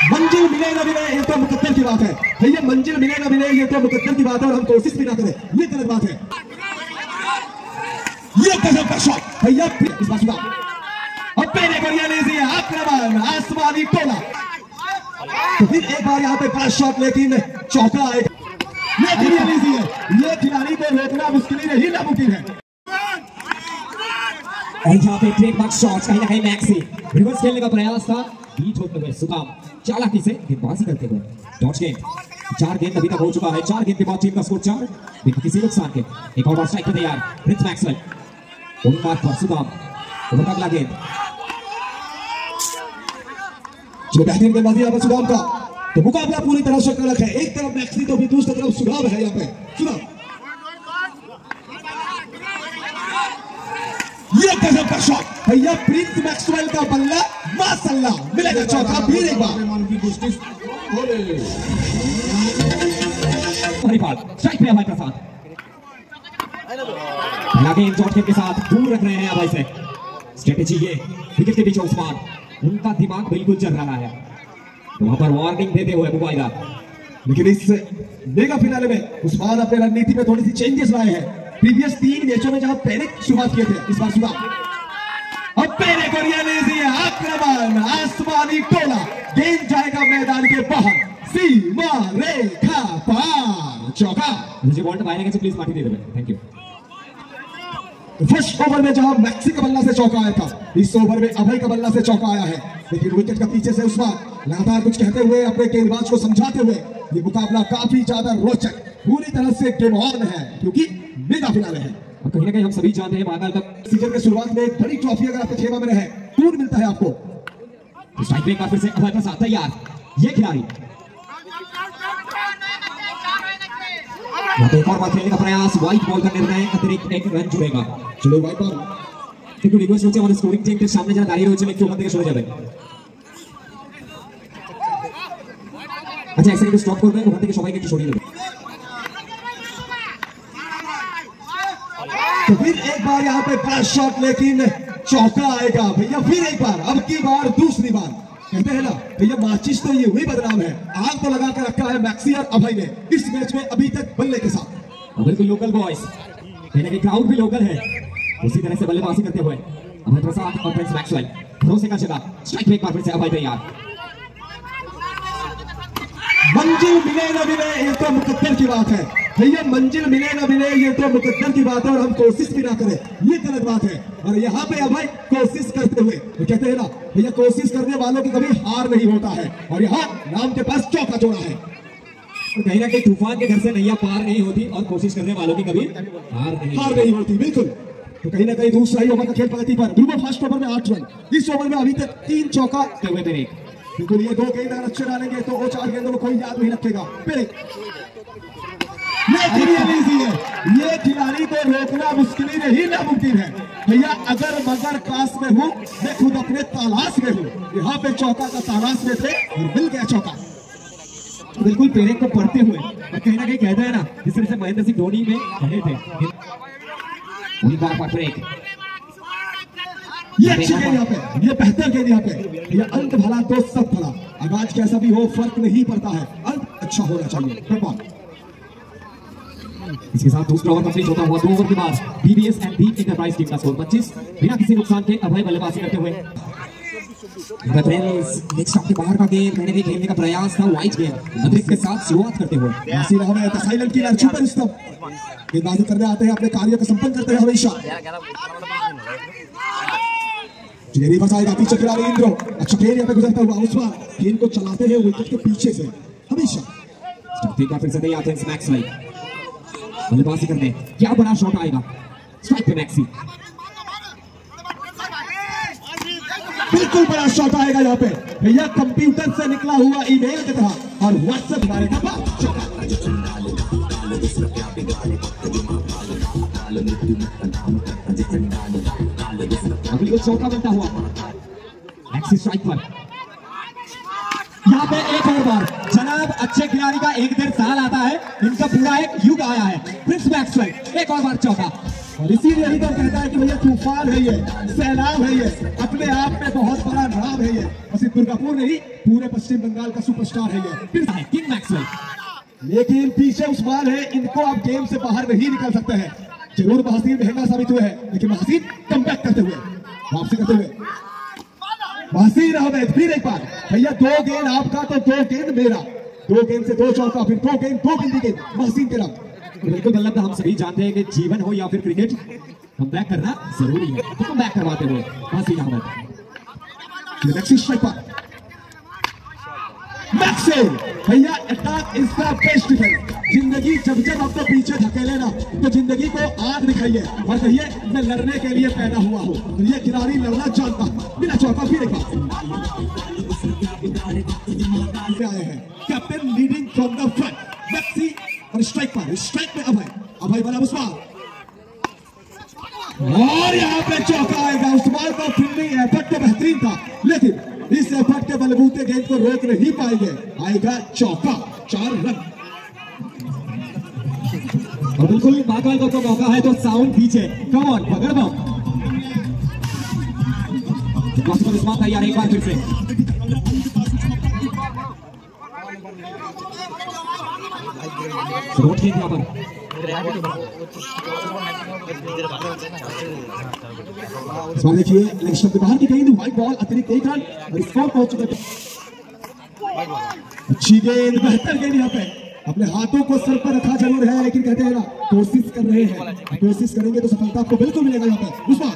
मंजिल मिले ना मिले ये तो मुकद्दर की बात है भैया, मंजिल मिले ना मिले ये तो मुकद्दर की बात है, और हम कोशिश भी ना करें ये गलत बात है। ये गजब का शॉट भैया, इस बार सुधा अब पहले करिए लीजिए आक्रमण आसमानी टोला, तो फिर एक बार यहाँ पे बड़ा शॉट लेकिन चौका आएगा। ये करिए लीजिए, ये खिलाड़ी को रोकना मुश्किल नहीं नामुमकिन है। और यहाँ पे ट्रेडमार्क शॉट कहीं ना कहीं मैक्सी रिवर्स खेलने का प्रयास था, बीट होते हुए सुदाम चालाकी से गेंदबाजी करते हुए डॉट गेंद। 4 गेंद अभी तक हो चुका है, 4 गेंद के बाद टीम का स्कोर 4 बिना किसी नुकसान के। एक और स्ट्राइक पे तैयार प्रिंस मैक्सवेल, बॉलिंग मार्क पर सुदाम, ओवर का अगला गेंद। जो बेहतरीन गेंदबाजी यहाँ पर सुदाम का, तो मुकाबला पूरी तरह से अलग है, एक तरफ मैक्सी तो भी दूसरी तरफ सुदाम है। यहाँ पे सुदाम, ये गजब का शॉट भैया, प्रिंस मैक्सवेल का बल्ला माशाल्लाह, मिलेगा चौथा फिर एक बार। स्ट्राइक पे अभय प्रसाद, गेंद जॉर्ज के साथ दूर रख रहे हैं अभय से। स्ट्रेटेजी ये विकेट के पीछे उस्मान, उनका दिमाग बिल्कुल चल रहा है, वहां पर वार्निंग देते हुए मुबाइदा। लेकिन इस मेगा फिनाले में उस्मान अपने रणनीति में थोड़ी सी चेंजेस लाए हैं। प्रीवियस 3 मैचों में जहां पहले शुरुआत किए थे, इस बार सुधा अब पहले करिए लीजिए आक्रमण आसमानी टोला, गेंद जाएगा मैदान के बाहर, सीमा रेखा पार, चौका। मुझे बॉल बाहर आएगा, प्लीज माटी दे दें, थैंक यू। फर्स्ट ओवर में जहां मैक्सी का बल्ला से चौका आया था, इस ओवर में अभय का बल्ला से चौका आया है, लेकिन विकेट का पीछे से उस्मान लगातार कुछ कहते हुए अपने गेंदबाज को समझाते हुए ये मुकाबला काफी ज्यादा रोचक पूरी तरह से गेम ऑन है, क्योंकि मेगा फिनाले है। और कहीं ना कहीं हम सभी जानते हैं महाकाल कप सीजन के शुरुआत में एक बड़ी ट्रॉफी अगर आपके खेमा में रहे, टूर मिलता है आपको। स्ट्राइक पे एक बार फिर से अभय प्रसाद तैयार, ये खिलाड़ी एक और बार खेलने का प्रयास, व्हाइट बॉल का निर्णय, अतिरिक्त 1 रन जुड़ेगा। चलो व्हाइट बॉल, একটু রিকোয়েস্ট হচ্ছে আমাদের স্কোরিং টিমটির সামনে যারা দাঁড়িয়ে রয়েছেন একটু ওখান থেকে সরে যাবেন। আচ্ছা এক সেকেন্ড স্টপ করবেন, ওখান থেকে সবাইকে একটু সরিয়ে দেবেন। तो फिर एक बार यहाँ पे बड़ा शॉट लेकिन चौका आएगा भैया, फिर एक बार, अब की बार दूसरी बार। कहते हैं ना भैया माचिस तो ये हुई बदनाम है, आग तो लगा कर रखा है मैक्सी और अभय ने इस मैच में अभी तक बल्ले के साथ। बिल्कुल लोकल बॉयज, कहने की क्राउड भी लोकल है, उसी तरह से बल्लेबाजी करते हुए अभय प्रसाद और प्रिंस मैक्सवेल भरोसे का जगह। स्ट्राइक पे एक बार फिर से अभय तैयार, मंजिल मिले ना मिले ये तो मुकद्दर की बात है भैया, मंजिल मिले ना मिले ये तो मुकद्दर की बात है, और हम कोशिश भी ना करें ये गलत बात है। और यहाँ पे अभय कोशिश करते हुए, तो कहते हैं ना भैया कोशिश करने वालों की कभी हार नहीं होता है, और यहाँ नाम के पास चौका जोड़ा है। तो कहीं ना कहीं तूफान के घर से नैया पार नहीं होती, और कोशिश करने वालों की कभी हार नहीं होती, बिल्कुल। तो कहीं ना कहीं दूसरा ही ओवर का खेल प्रगति पर, ध्रुव फर्स्ट ओवर में 8 रन, इस ओवर में अभी तक 3 चौका हुए थे। बिल्कुल, ये 2 गेंद अच्छे डालेंगे तो वो 4 गेंदों में कोई याद नहीं रखेगा। फिर ये खिलाड़ी को रोकना मुश्किल नहीं नामुमकिन है भैया, अगर मगर क्लास में हूँ मैं खुद अपने तालाश में हूँ, यहाँ पे चौका का तालाश में थे और मिल गया चौका। बिल्कुल पेरे को पढ़ते हुए, और कहीं ना कहीं कहते हैं ना जिस तरह से महेंद्र सिंह धोनी में कहे थे, ये अच्छी गेंद यहाँ पे, ये बेहतर गेंद यहाँ पे, ये अंत भला तो सब भला, आगाज कैसा भी हो फर्क नहीं पड़ता है, अंत अच्छा होना चाहिए। इसके साथ दूसरा ओवर कंप्लीट होता हुआ 2 ओवर के बाद BBS and Deep enterprise team का स्कोर 25 बिना किसी नुकसान के अभय बल्लेबाजी करते हुए। नेक्स्ट ऑफ के बाहर का गेम मैंने भी खेलने का प्रयास था, वाइट गेम अतिरिक्त के साथ शुरुआत करते हुए साइलेंट की लड़की पर इस गेंदबाजी करने आते हैं, अपने कार्य को संपन्न करते हैं हमेशा। बचाएगा पीछे खिलाड़ी इंद्रो, अच्छा खेल यहाँ पे गुजरता हुआ उस्मान, गेंद को चलाते हैं विकेट के पीछे से हमेशा। फिर से तैयार प्रिंस मैक्सवेल बल्लेबाजी करने, क्या बड़ा शॉट आएगा। स्ट्राइक पे मैक्सी, बिल्कुल बड़ा शॉट आएगा यहाँ पे भैया, कंप्यूटर से निकला हुआ ईमेल की तरह, और व्हाट्सएप मारेगा अभी चौका बनता हुआ मैक्सी स्ट्राइक पर। यहाँ पे एक और बार जनाब अच्छे खिलाड़ी का 1-1.5 साल आता है, इनका पूरा एक युग आया है। प्रिंस मैक्सवेल एक और बार चौका, और इसीलिए यही तो कहता है कि भैया तूफान है ये, सैलाब है ये, अपने आप में बहुत बड़ा नाम है ये। और सिर्फ दुर्गापुर नहीं, पूरे पश्चिम बंगाल का सुपरस्टार है ये। फिर है किंग मैक्सवेल, लेकिन पीछे उस्मान है, इनको आप गेम से बाहर नहीं निकल सकते हैं। जरूर महसीन महंगा साबित हुए हैं, लेकिन महसीन कमबैक करते हुए, वापसी करते हुए महसीन अहमद फिर एक बार, भैया 2 गेंद आपका तो 2 गेंद मेरा, 2 गेंद से 2 चौका, फिर 2 गेंद 2 गिनती गेंद महसीन के नाम। बिल्कुल मतलब हम सभी जानते हैं कि जीवन हो या फिर क्रिकेट, कमबैक करना जरूरी है। तो कमबैक करवाते हुए महसीन अहमद, मैक्सी स्ट्राइकर, मैक्सी भैया attack is the best defence. जिंदगी जब जब आपको पीछे धकेले ना, तो जिंदगी को आग दिखाइए और कहिए मैं लड़ने के लिए पैदा हुआ हूँ। तो ये खिलाड़ी लड़ना जानता है। बिना चौका फिर एक बार आए हैं captain leading from the front, maxi और स्ट्राइक पर, स्ट्राइक में अभय बना उस्मान, और यहाँ पे चौका आएगा। उस्मान का फील्डिंग एफर्ट तो बेहतरीन था, लेकिन इस एफर्ट के बलबूते गेंद को रोक नहीं पाएंगे। आएगा चौका, 4 रन। और बिल्कुल बागवाल को मौका है तो साउंड पीछे, कम ऑन पकड़ बम। उस्मान तैयार एक बार फिर से, रोड खेल यहाँ पर देखिए इलेक्शन के बाहर की गेंद, व्हाइट बॉल, अतिरिक्त 1 रन और स्कोर पहुंच चुके थे। अच्छी गेंद, बेहतर गेंद यहाँ पे, अपने हाथों को सर पर रखा जरूर है, लेकिन कहते हैं ना कोशिश कर रहे हैं, कोशिश करेंगे तो सफलता आपको बिल्कुल मिलेगा। यहाँ पे उस्मान,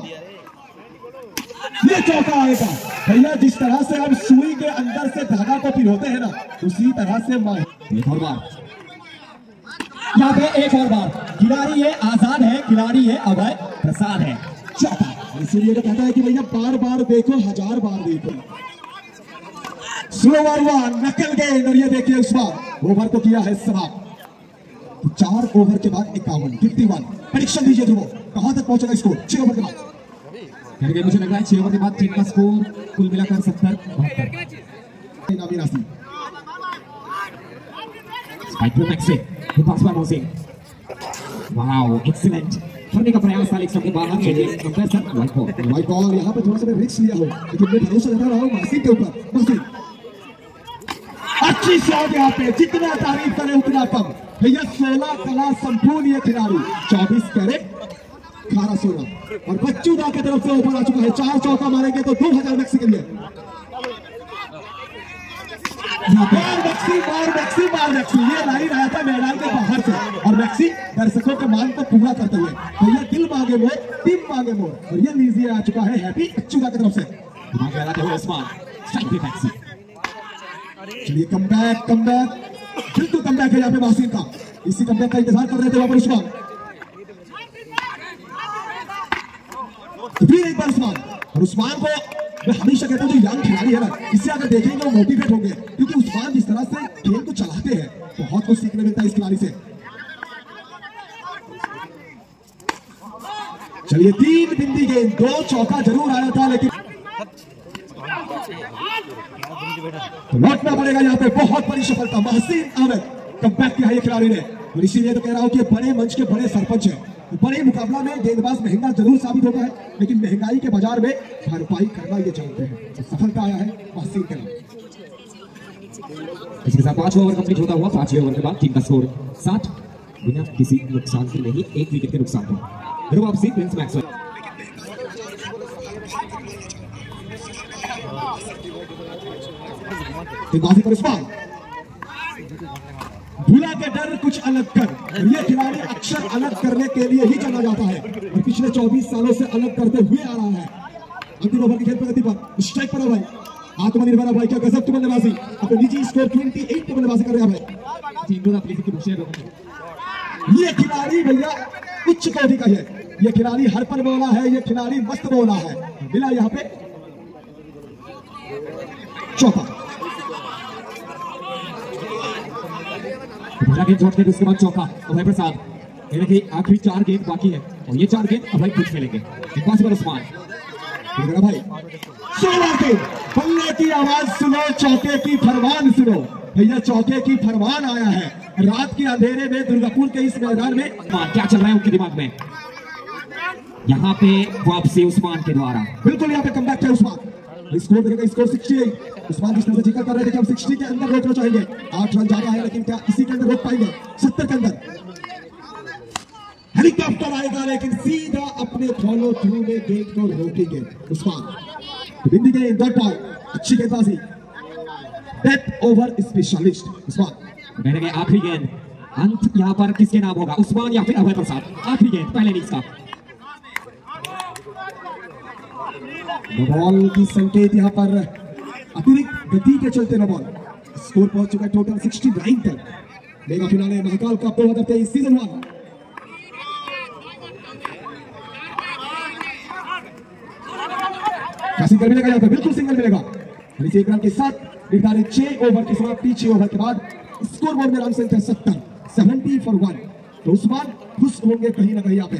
ये चौका आएगा भैया। जिस तरह से हम सुई के अंदर से धागा को पिरोते हैं ना, उसी तरह से एक और बार यहाँ पे, एक और बार। खिलाड़ी है आजाद है, खिलाड़ी है अभय प्रसाद है, चौका। इसीलिए तो कहता है कि भैया बार बार देखो, 1000 बार देखो। स्लो वन, नकल गेंद, और ये देखिए उस्मान ओवर को किया है समाप्त। 4 ओवर के बाद 51, 51। परीक्षण दीजिए ध्रुवो, कहां तक पहुंचेगा स्कोर 6 ओवर के बाद? मुझे लग रहा है 6 ओवर के बाद टीम का स्कोर कुल मिलाकर 70-72। वाओ एक्सीलेंट, करने का प्रयास था लेकिन के बाहर चलिए कंप्रेसर व्हाइट बॉल। यहाँ पे थोड़ा सा रिस्क लिया हो, लेकिन मैं भरोसा लगा रहा हूँ महसीन के ऊपर। महसीन अच्छी शॉट, यहाँ पे जितना तारीफ करे उतना कम भैया। 16 कला संपूर्ण ये खिलाड़ी, 24 कैरेट 18 सोना, और बच्चू दा की तरफ से ऊपर आ चुका है। 4 चौका मारेंगे तो 2000 मैक्सी के लिए। मैक्सी ये लाइन आया था मैदान के बाहर से, और मैक्सी दर्शकों के मांग को पूरा करते हुए भैया दिल मांगे मोर, टीम मांगे मोर, और ये लीजिए आ चुका है हैप्पी बच्चू दा की तरफ से। दिमाग लगाते हुए उस्मान, स्ट्राइक पे मैक्सी। चलिए कमबैक, बिल्कुल कमबैक है यहाँ पे महसीन का। इसी कमबैक का इंतजार कर रहे थे वहां पर उस्मान। फिर एक बार उस्मान, और उस्मान को मैं हमेशा कहता हूँ जो यंग खिलाड़ी है ना, इससे अगर देखेंगे वो मोटिवेट होंगे, क्योंकि उस्मान जिस तरह से खेल को चलाते हैं, बहुत कुछ सीखने मिलता है इस खिलाड़ी से। चलिए 3 बिंदी गेंद, 2 चौका जरूर आया था, लेकिन तो लौटना पड़ेगा यहाँ पे। बहुत बड़ी सफलता, महसीन अहमद कमबैक किया है ये खिलाड़ी ने, और इसीलिए तो कह रहा हूँ कि बड़े मंच के बड़े सरपंच हैं। बड़े मुकाबला में गेंदबाज महंगा जरूर साबित होता है, लेकिन महंगाई के बाजार में भरपाई करना ये जानते हैं। तो सफलता आया है महसीन के नाम। इसके साथ 5 ओवर कंप्लीट होता हुआ, 5 ओवर के बाद टीम का स्कोर 60, बिना किसी नुकसान के नहीं, 1 विकेट के नुकसान पर। फिर वापसी प्रिंस मैक्सवेल। गेंदबाजी पर उस्मान, भूला के डर कुछ अलग कर, और ये खिलाड़ी अक्सर अलग करने के लिए ही चला जाता है, और पिछले 24 सालों से अलग करते हुए आ रहा है। अंतिम ओवर की खेल प्रगति पर स्ट्राइक पर भाई, आत्मनिर्भर भाई, क्या गजब की बल्लेबाजी। अपने निजी स्कोर 28 पे बल्लेबाजी कर रहे हैं भाई। ये खिलाड़ी भैया उच्च कोटि का है, ये खिलाड़ी हर पर बोला है, ये खिलाड़ी मस्त बोला है। बिना यहाँ पे चौका, उसके बाद चौका अभय प्रसाद। आखिरी 4 गेंद बाकी है, और ये 4 गेंद अभय खुद खेलेंगे। उस्मान भाई, 16 गेंद, बल्ले की आवाज सुनो, चौके की फरमान सुनो भैया। चौके की फरमान आया है रात के अंधेरे में दुर्गापुर के इस मैदान में। क्या चल रहा है उनके दिमाग में? यहाँ पे वापसी उस्मान के द्वारा। बिल्कुल यहाँ पे कमबैक है उस्मान। स्कोर देखेगा, स्कोर 68। उस्मान जिस तरह से जिक्र कर रहे थे कि हम 60 के अंदर रोकना चाहेंगे। 8 रन ज्यादा है, लेकिन क्या इसी के अंदर रोक पाएंगे? 70 के अंदर हेलीकॉप्टर आएगा, लेकिन सीधा अपने फॉलो थ्रू में गेंद को रोकेंगे उस्मान। बिंदी गेंद, डॉट बॉल, अच्छी गेंदबाजी, डेथ ओवर स्पेशलिस्ट उस्मान। मैंने कहा आखिरी गेंद, अंत यहाँ पर किसके नाम होगा, उस्मान या फिर अभय प्रसाद? आखिरी गेंद पहले इनिंग्स का। बॉल की संकेत यहाँ पर अतिरिक्त गति के चलते नो बॉल। स्कोर पहुंच चुका है टोटल 69 तक। Mega finale Mahakal cup 2023 season 1। Single मिलेगा यहाँ पे, बिल्कुल सिंगल मिलेगा। एक रन के साथ निर्धारित 6 ओवर की समाप्ति। 6 ओवर के बाद स्कोर बोर्ड में रन संख्या 70 फॉर 1। तो उस्मान खुश होंगे कहीं ना कहीं यहाँ पे।